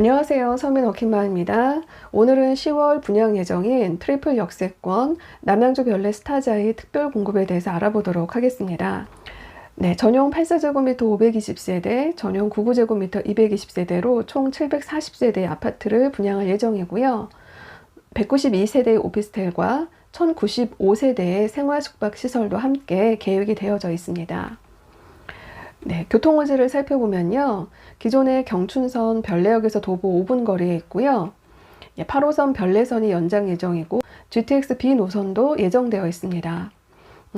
안녕하세요. 서민 워킹맘입니다. 오늘은 10월 분양 예정인 트리플 역세권 남양주 별내 스타자의 특별 공급에 대해서 알아보도록 하겠습니다. 네, 전용 84제곱미터 520세대, 전용 99제곱미터 220세대로 총 740세대의 아파트를 분양할 예정이고요. 192세대의 오피스텔과 1095세대의 생활숙박시설도 함께 계획이 되어져 있습니다. 네, 교통호지를 살펴보면요. 기존의 경춘선 별내역에서 도보 5분 거리에 있고요. 8호선 별내선이 연장 예정이고 GTX B 노선도 예정되어 있습니다.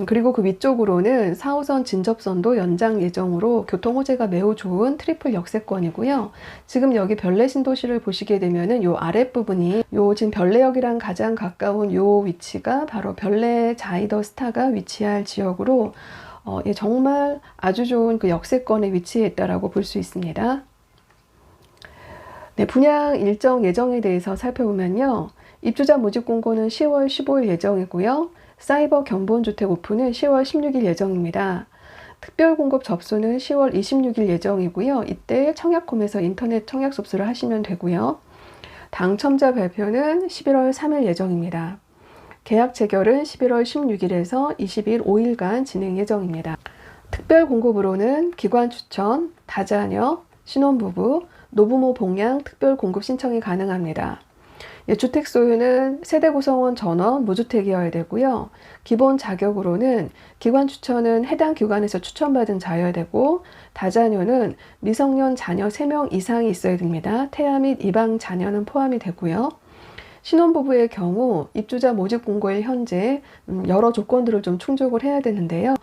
그리고 그 위쪽으로는 4호선 진접선도 연장 예정으로 교통호재가 매우 좋은 트리플 역세권이고요. 지금 여기 별내 신도시를 보시게 되면은 요 아랫부분이 요 지금 별내역이랑 가장 가까운 요 위치가 바로 별내 자이더 스타가 위치할 지역으로 정말 아주 좋은 그 역세권에 위치해 있다라고 볼 수 있습니다. 네, 분양 일정 예정에 대해서 살펴보면요. 입주자 모집 공고는 10월 15일 예정이고요. 사이버 견본주택 오픈은 10월 16일 예정입니다. 특별 공급 접수는 10월 26일 예정이고요. 이때 청약홈에서 인터넷 청약 접수를 하시면 되고요. 당첨자 발표는 11월 3일 예정입니다. 계약 체결은 11월 16일에서 20일 5일간 진행 예정입니다. 특별 공급으로는 기관 추천, 다자녀, 신혼부부, 노부모 봉양 특별 공급 신청이 가능합니다. 주택 소유는 세대 구성원 전원 무주택이어야 되고요. 기본 자격으로는 기관 추천은 해당 기관에서 추천받은 자여야 되고, 다자녀는 미성년 자녀 3명 이상이 있어야 됩니다. 태아 및 입양 자녀는 포함이 되고요. 신혼부부의 경우 입주자 모집 공고일 현재 여러 조건들을 좀 충족을 해야 되는데요.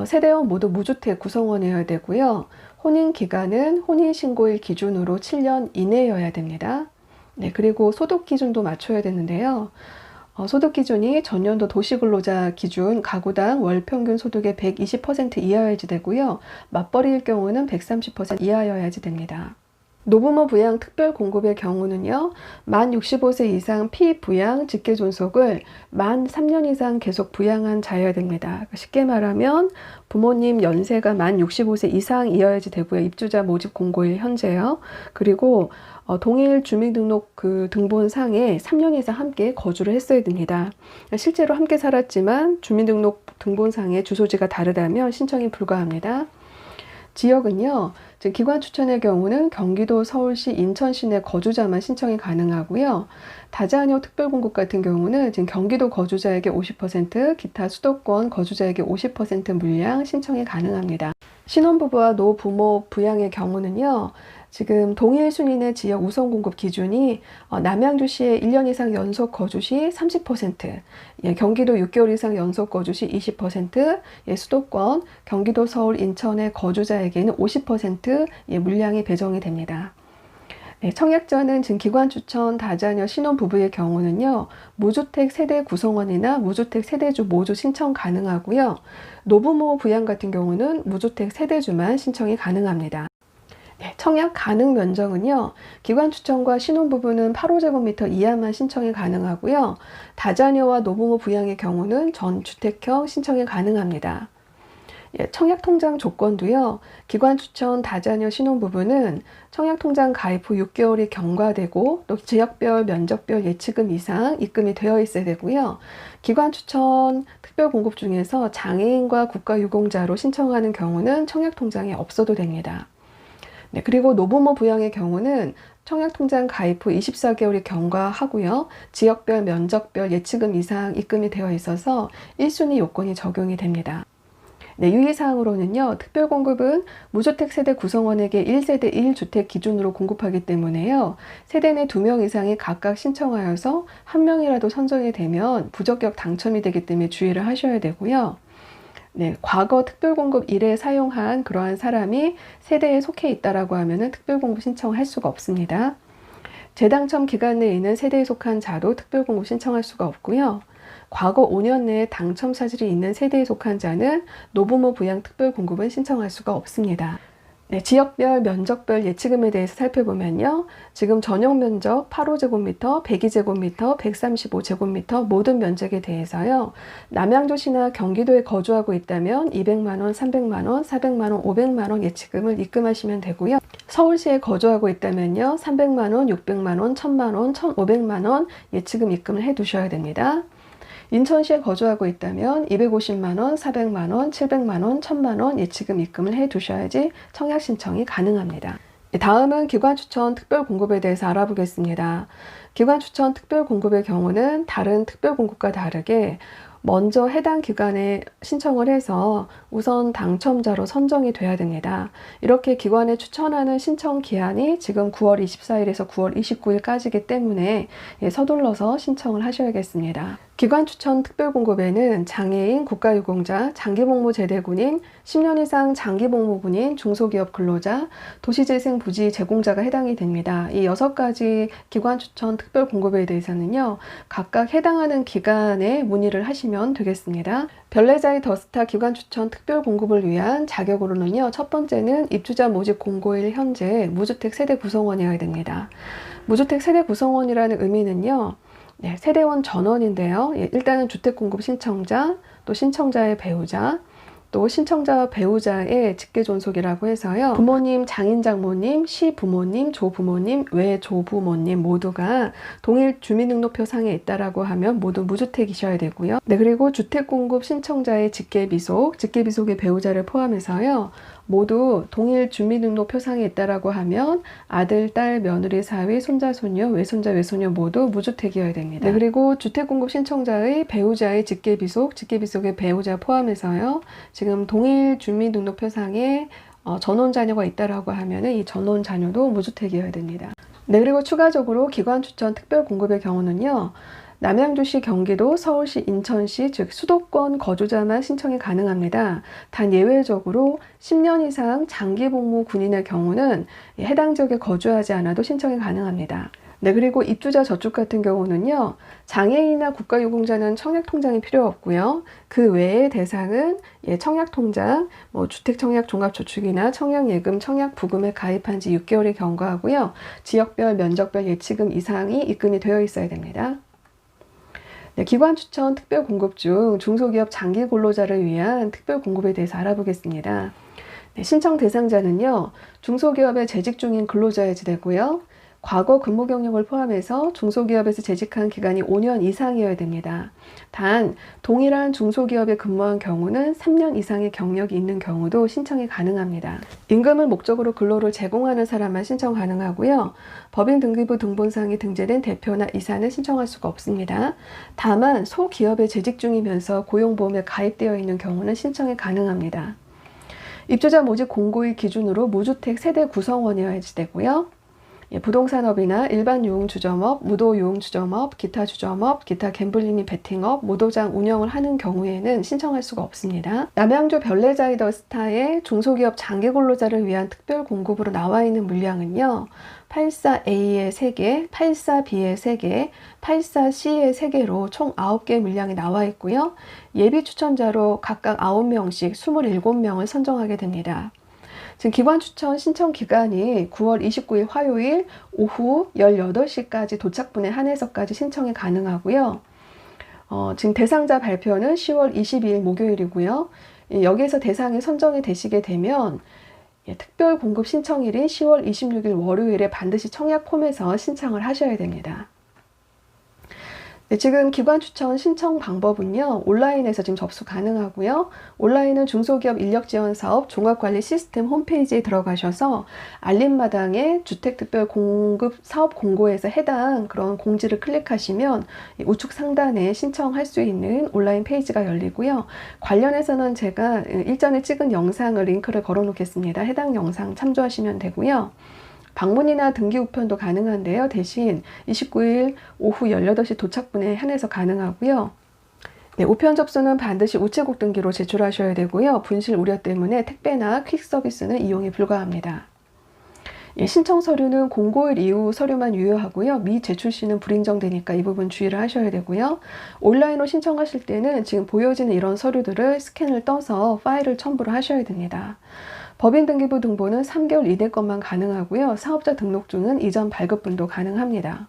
세대원 모두 무주택 구성원이어야 되고요. 혼인기간은 혼인신고일 기준으로 7년 이내여야 됩니다. 네, 그리고 소득 기준도 맞춰야 되는데요. 소득 기준이 전년도 도시근로자 기준 가구당 월 평균 소득의 120% 이하여야지 되고요. 맞벌이일 경우는 130% 이하여야지 됩니다. 노부모 부양 특별 공급의 경우는요, 만 65세 이상 피부양 직계 존속을 만 3년 이상 계속 부양한 자여야 됩니다. 쉽게 말하면 부모님 연세가 만 65세 이상이어야지 되고요. 입주자 모집 공고일 현재요. 그리고 동일 주민등록 그 등본상에 3년 이상 함께 거주를 했어야 됩니다. 실제로 함께 살았지만 주민등록 등본상의 주소지가 다르다면 신청이 불가합니다. 지역은요, 기관 추천의 경우는 경기도, 서울시, 인천시 내 거주자만 신청이 가능하고요. 다자녀 특별공급 같은 경우는 지금 경기도 거주자에게 50%, 기타 수도권 거주자에게 50% 물량 신청이 가능합니다. 신혼부부와 노부모 부양의 경우는요, 지금 동일 순위의 지역 우선 공급 기준이 남양주시에 1년 이상 연속 거주 시 30%, 경기도 6개월 이상 연속 거주 시 20%, 수도권, 경기도, 서울, 인천의 거주자에게는 50% 물량이 배정이 됩니다. 네, 청약자는 지금 기관 추천, 다자녀, 신혼부부의 경우는요, 무주택 세대 구성원이나 무주택 세대주 모두 신청 가능하고요. 노부모 부양 같은 경우는 무주택 세대주만 신청이 가능합니다. 네, 청약 가능 면적은요, 기관 추천과 신혼부부는 8호제곱미터 이하만 신청이 가능하고요. 다자녀와 노부모 부양의 경우는 전주택형 신청이 가능합니다. 청약통장 조건도요, 기관 추천, 다자녀, 신혼부부는 청약통장 가입 후 6개월이 경과되고 또 지역별, 면적별 예치금 이상 입금이 되어 있어야 되고요. 기관 추천 특별 공급 중에서 장애인과 국가유공자로 신청하는 경우는 청약통장에 없어도 됩니다. 네, 그리고 노부모 부양의 경우는 청약통장 가입 후 24개월이 경과하고요. 지역별, 면적별 예치금 이상 입금이 되어 있어서 1순위 요건이 적용이 됩니다. 네, 유의사항으로는요, 특별공급은 무주택 세대 구성원에게 1세대 1주택 기준으로 공급하기 때문에요. 세대 내 2명 이상이 각각 신청하여서 1명이라도 선정이 되면 부적격 당첨이 되기 때문에 주의를 하셔야 되고요. 네, 과거 특별공급 1회 사용한 그러한 사람이 세대에 속해 있다라고 하면은 특별공급 신청할 수가 없습니다. 재당첨 기간 내에 있는 세대에 속한 자도 특별공급 신청할 수가 없고요. 과거 5년 내에 당첨 사실이 있는 세대에 속한 자는 노부모 부양 특별공급은 신청할 수가 없습니다. 네, 지역별, 면적별 예치금에 대해서 살펴보면요. 지금 전용 면적 8호제곱미터, 102제곱미터, 135제곱미터 모든 면적에 대해서요. 남양주시나 경기도에 거주하고 있다면 200만원, 300만원, 400만원, 500만원 예치금을 입금하시면 되고요. 서울시에 거주하고 있다면요, 300만 원, 600만 원, 1000만 원, 1500만 원 예치금 입금을 해 두셔야 됩니다. 인천시에 거주하고 있다면 250만 원, 400만 원, 700만 원, 1000만 원 예치금 입금을 해 두셔야지 청약 신청이 가능합니다. 다음은 기관 추천 특별 공급에 대해서 알아보겠습니다. 기관 추천 특별 공급의 경우는 다른 특별 공급과 다르게 먼저 해당 기관에 신청을 해서 우선 당첨자로 선정이 돼야 됩니다. 이렇게 기관에 추천하는 신청 기한이 지금 9월 24일에서 9월 29일까지이기 때문에 서둘러서 신청을 하셔야겠습니다. 기관 추천 특별 공급에는 장애인, 국가유공자, 장기복무 제대군인, 10년 이상 장기복무군인, 중소기업 근로자, 도시재생 부지 제공자가 해당이 됩니다. 이 6가지 기관 추천 특별 공급에 대해서는요, 각각 해당하는 기관에 문의를 하시면 되겠습니다. 별내자의 더스타 기관 추천 특별 공급을 위한 자격으로는요, 첫 번째는 입주자 모집 공고일 현재 무주택 세대 구성원이어야 됩니다. 무주택 세대 구성원이라는 의미는요, 세대원 전원인데요. 일단은 주택공급 신청자, 또 신청자의 배우자, 또 신청자와 배우자의 직계존속이라고 해서요, 부모님, 장인장모님, 시부모님, 조부모님, 외조부모님 모두가 동일 주민등록표상에 있다라고 하면 모두 무주택이셔야 되고요. 그리고 주택공급 신청자의 직계비속, 직계비속의 배우자를 포함해서요, 모두 동일 주민등록표상에 있다라고 하면 아들, 딸, 며느리, 사위, 손자, 손녀, 외손자, 외손녀 모두 무주택이어야 됩니다. 그리고 주택공급 신청자의 배우자의 직계비속, 직계비속의 배우자 포함해서요, 지금 동일 주민등록표상에 전원 자녀가 있다라고 하면 이 전원 자녀도 무주택이어야 됩니다. 그리고 추가적으로 기관 추천 특별 공급의 경우는요, 남양주시, 경기도, 서울시, 인천시, 즉 수도권 거주자만 신청이 가능합니다. 단 예외적으로 10년 이상 장기복무 군인의 경우는 해당 지역에 거주하지 않아도 신청이 가능합니다. 그리고 입주자 저축 같은 경우는요, 장애인이나 국가유공자는 청약통장이 필요 없고요. 그 외의 대상은 청약통장, 주택청약 종합저축이나 청약예금, 청약부금에 가입한 지 6개월이 경과하고요. 지역별, 면적별 예치금 이상이 입금이 되어 있어야 됩니다. 기관 추천 특별 공급 중 중소기업 장기 근로자를 위한 특별 공급에 대해서 알아보겠습니다. 신청 대상자는요, 중소기업에 재직 중인 근로자에 되고요. 과거 근무 경력을 포함해서 중소기업에서 재직한 기간이 5년 이상이어야 됩니다. 단 동일한 중소기업에 근무한 경우는 3년 이상의 경력이 있는 경우도 신청이 가능합니다. 임금을 목적으로 근로를 제공하는 사람만 신청 가능하고요. 법인 등기부 등본상에 등재된 대표나 이사는 신청할 수가 없습니다. 다만 소기업에 재직 중이면서 고용보험에 가입되어 있는 경우는 신청이 가능합니다. 입주자 모집 공고일 기준으로 무주택 세대 구성원이어야 되고요. 부동산업이나 일반 유흥주점업, 무도 유흥주점업, 기타 주점업, 기타 갬블링 및 베팅업, 무도장 운영을 하는 경우에는 신청할 수가 없습니다. 남양주 별내자이더 스타의 중소기업 장기근로자를 위한 특별 공급으로 나와 있는 물량은요, 84A의 3개, 84B의 3개, 84C의 3개로 총 9개 물량이 나와 있고요. 예비 추천자로 각각 9명씩 27명을 선정하게 됩니다. 지금 기관 추천 신청 기간이 9월 29일 화요일 오후 18시까지 도착분에 한해서까지 신청이 가능하고요. 지금 대상자 발표는 10월 22일 목요일이고요. 여기에서 대상이 선정이 되시게 되면 특별 공급 신청일인 10월 26일 월요일에 반드시 청약 폼에서 신청을 하셔야 됩니다. 지금 기관 추천 신청 방법은요, 온라인에서 지금 접수 가능하고요. 온라인은 중소기업 인력지원사업 종합관리 시스템 홈페이지에 들어가셔서 알림마당에 주택특별 공급 사업 공고에서 해당 그런 공지를 클릭하시면 우측 상단에 신청할 수 있는 온라인 페이지가 열리고요. 관련해서는 제가 일전에 찍은 영상을 링크를 걸어 놓겠습니다. 해당 영상 참조하시면 되고요. 방문이나 등기 우편도 가능한데요. 대신 29일 오후 18시 도착분에 한해서 가능하고요. 우편 접수는 반드시 우체국 등기로 제출하셔야 되고요. 분실 우려 때문에 택배나 퀵 서비스는 이용이 불가합니다. 신청 서류는 공고일 이후 서류만 유효하고요. 미제출 시는 불인정되니까 이 부분 주의를 하셔야 되고요. 온라인으로 신청하실 때는 지금 보여지는 이런 서류들을 스캔을 떠서 파일을 첨부를 하셔야 됩니다. 법인 등기부 등본은 3개월 이내 것만 가능하고요. 사업자 등록증은 이전 발급분도 가능합니다.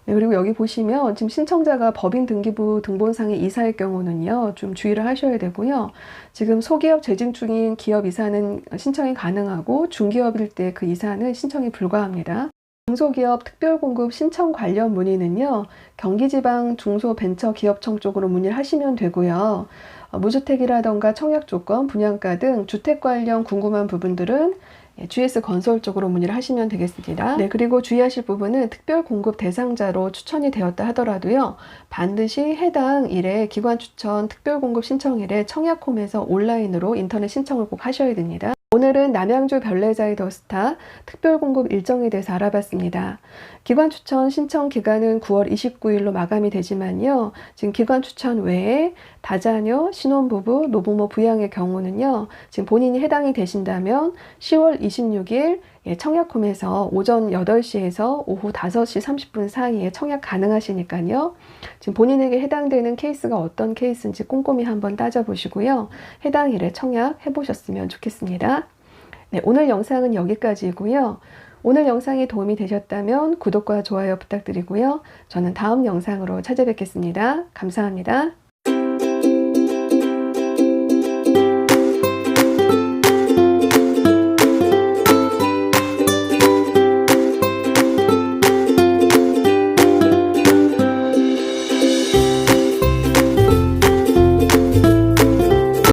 네, 그리고 여기 보시면 지금 신청자가 법인 등기부 등본상의 이사일 경우는요, 좀 주의를 하셔야 되고요. 지금 소기업 재직 중인 기업 이사는 신청이 가능하고 중기업일 때 그 이사는 신청이 불가합니다. 중소기업 특별공급 신청 관련 문의는요, 경기지방 중소벤처기업청 쪽으로 문의를 하시면 되고요. 무주택이라던가 청약 조건, 분양가 등 주택 관련 궁금한 부분들은 GS건설 쪽으로 문의를 하시면 되겠습니다. 네, 그리고 주의하실 부분은 특별 공급 대상자로 추천이 되었다 하더라도요, 반드시 해당 일에 기관 추천 특별 공급 신청일에 청약홈에서 온라인으로 인터넷 신청을 꼭 하셔야 됩니다. 오늘은 남양주 별내자이 더스타 특별공급 일정에 대해서 알아봤습니다. 기관 추천 신청 기간은 9월 29일로 마감이 되지만요. 지금 기관 추천 외에 다자녀, 신혼부부, 노부모 부양의 경우는요. 지금 본인이 해당이 되신다면 10월 26일 청약홈에서 오전 8시에서 오후 5시 30분 사이에 청약 가능하시니까요. 지금 본인에게 해당되는 케이스가 어떤 케이스인지 꼼꼼히 한번 따져보시고요. 해당 일에 청약해 보셨으면 좋겠습니다. 네, 오늘 영상은 여기까지고요. 오늘 영상이 도움이 되셨다면 구독과 좋아요 부탁드리고요. 저는 다음 영상으로 찾아뵙겠습니다. 감사합니다.